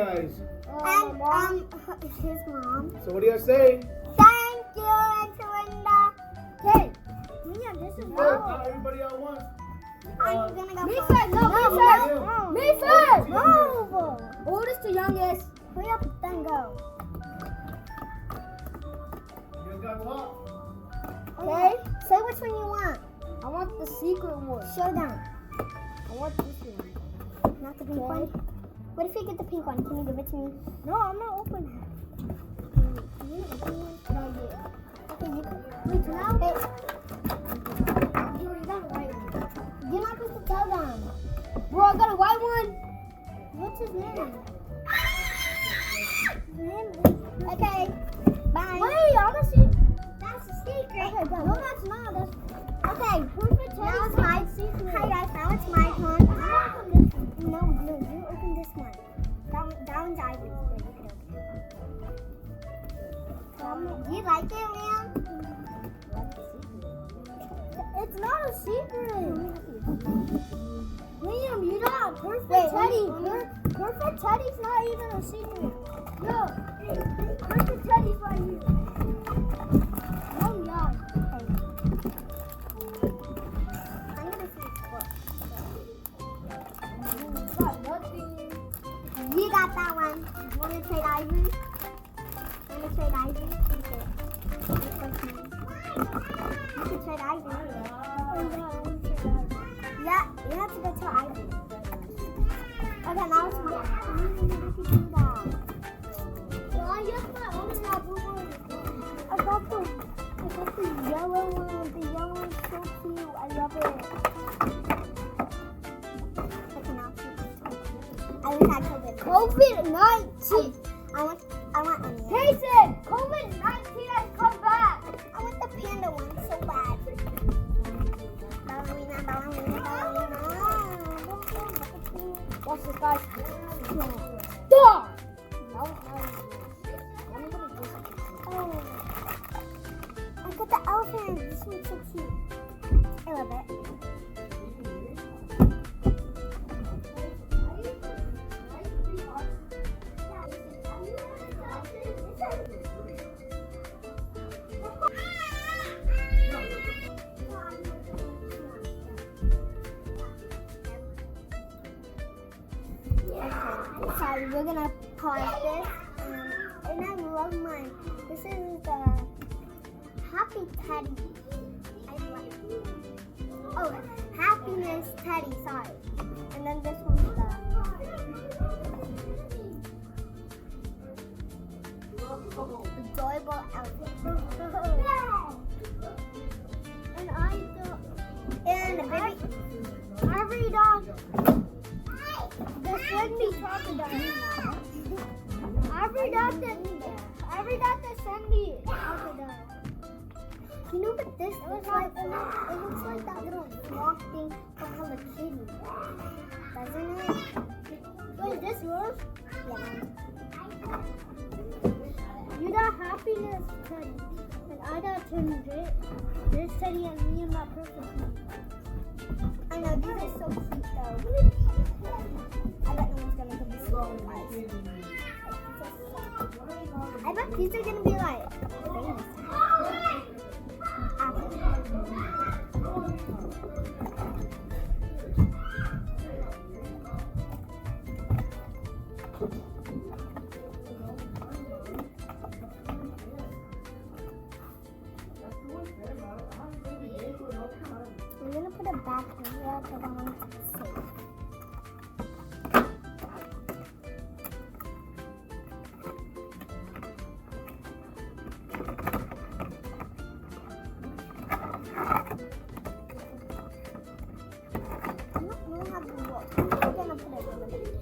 guys? And his mom. So what do you guys say? Thank you, Antorinda. Okay. Yeah, this is Not everybody at once. I'm gonna go Me first. first. No, me first. Me first. Move. Oldest to youngest. Hurry up, then go. You guys got to talk. Okay. Say which one you want. I want the secret one. Showdown. I want this one. Not the pink one. What if you get the pink one? Can you give it to me? No, I'm not opening. Not yet. Okay, you can. Wait, now? Hey. You're not supposed to tell them. Bro, I got a white one. What's his name? Okay. Bye. Wait, I want to see. That's a secret. Okay, go. No, that's not. That's... Okay. Now it's my secret. Hi guys, now it's my turn. No, you open this one. That one's Ivy's. Yeah, you can open it. Do you like it, Liam? It's not a secret. Liam, you got a perfect Wait, teddy. Perfect teddy's not even a secret. Look, perfect teddy's right here. Oh yeah. I'm gonna see his book. You got nothing. You got that one. You want to trade Ivy? Want to trade Ivy? Okay. You can trade Ivy. Yeah, you have to go to Ivy. Okay, now it's my turn. Well, yes, my own I got the yellow one. The yellow one's so cute. I love it. Okay, now I wish I could get COVID-19. I want onion. Jason, COVID-19 has come back. I want the panda one so bad. Ballerina, ballerina, ballerina. Watch this, guys. Dog. Oh, I got the elephant. This one's so cute. I love it. Sorry, we're gonna pause this. And I love mine. This is the Happy Teddy. I like it. Oh, Happiness Teddy, sorry. And then this one's the Adorable Elephant. And I And the baby. every dog. The send me crocodile. Every dog that send me crocodile. You know what this looks like? It looks like that little frog thing from Hello Kitty. Doesn't it? Wait, is this yours? Yeah. You got happiness teddy. And I got this teddy and me and my perfect. I know, these are so cute though. I bet no one's gonna give me small guys. I bet these are gonna be like famous. I'm gonna put it back here because I want it to be safe. I don't know how to look. I'm just gonna put it over there.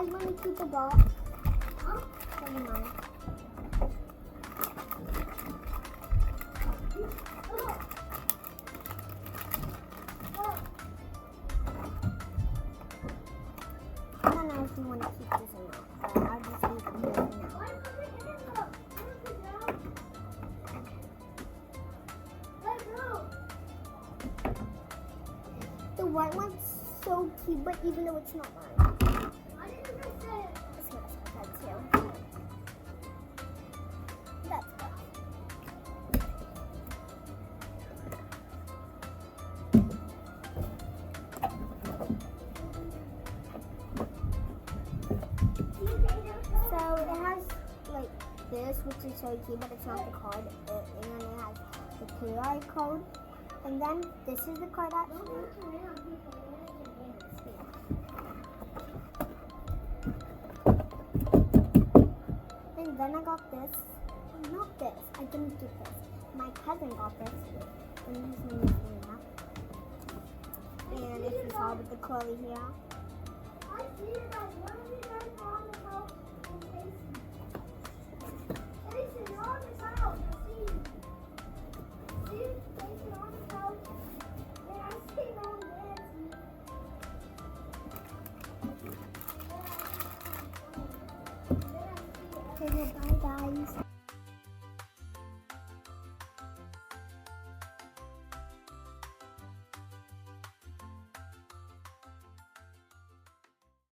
guys want to keep the ball? Huh? Never mind. I don't know if you want to keep this or not, but I'll just leave it here for now. The white one's so cute, but even though it's not mine, it's gonna that too. That's good. So it has like this, which is so cute, but it's not the card. And then it has the QR code. And then this is the card actually. And then I got this. Not this. I didn't get this. My cousin got this. And his name is Luna. And if you saw with the curly hair. I see you guys. One of you guys are on the house in Casey. Casey, you're on this house. I see you. See? Casey on this house. Yeah, I see you on dancing. Okay, bye guys.